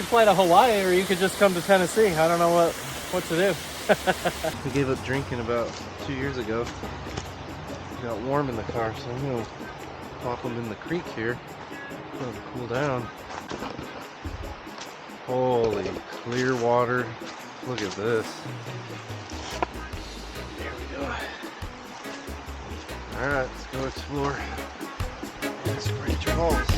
fly to Hawaii, or you could just come to Tennessee. I don't know what to do. We gave up drinking about 2 years ago. It got warm in the car, so I'm gonna pop them in the creek here. Let them cool down. Holy clear water. Look at this. There we go. Alright, let's go explore Mannis Branch Falls.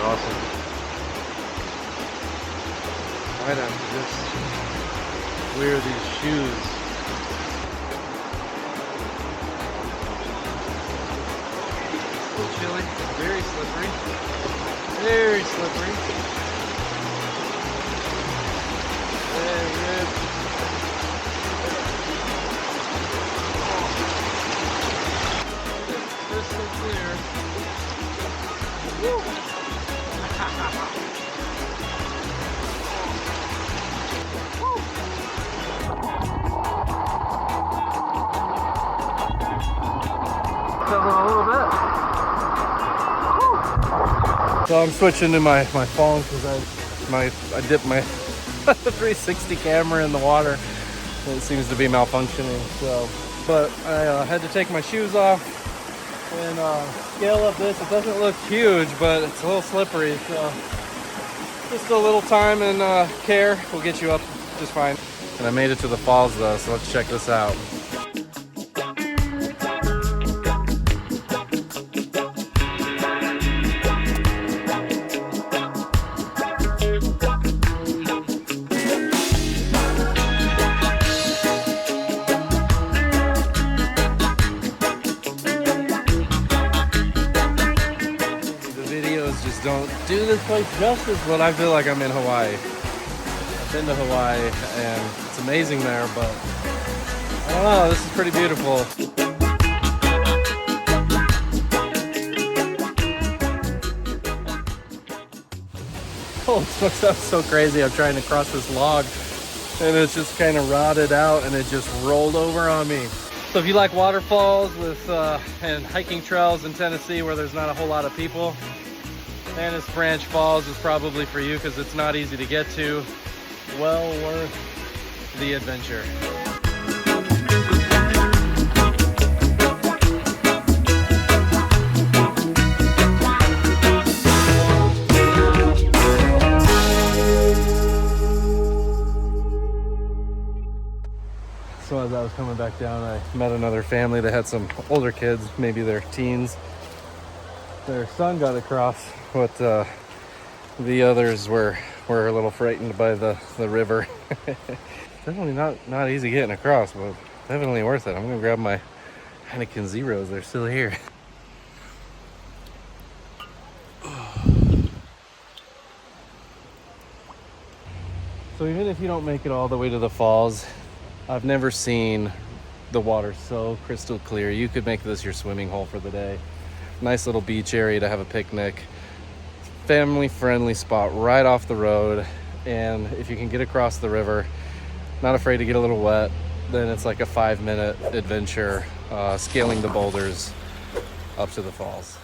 Awesome. Might have to just wear these shoes. A little chilly, very slippery. Very slippery. Very good. Crystal clear. Woo! A little bit. So I'm switching to my phone because I dipped my the 360 camera in the water. It seems to be malfunctioning. So, but I had to take my shoes off and scale up this. It doesn't look huge, but it's a little slippery. So just a little time and care will get you up just fine. And I made it to the falls though, so let's check this out. Just don't do this place justice, but I feel like I'm in Hawaii. I've been to Hawaii and it's amazing there, but I don't know, this is pretty beautiful. Holy smokes, that was so crazy. I'm trying to cross this log and it's just kind of rotted out and it just rolled over on me. So if you like waterfalls with and hiking trails in Tennessee where there's not a whole lot of people, Mannis Branch Falls is probably for you because it's not easy to get to. Well worth the adventure. So as I was coming back down, I met another family that had some older kids, maybe they're teens. Their son got across, but the others were a little frightened by the river. Definitely not easy getting across, but definitely worth it. I'm gonna grab my Heineken Zeros. They're still here. So even if you don't make it all the way to the falls, I've never seen the water so crystal clear. You could make this your swimming hole for the day. Nice little beach area to have a picnic. Family friendly spot right off the road. And if you can get across the river, not afraid to get a little wet, then it's like a 5-minute adventure scaling the boulders up to the falls.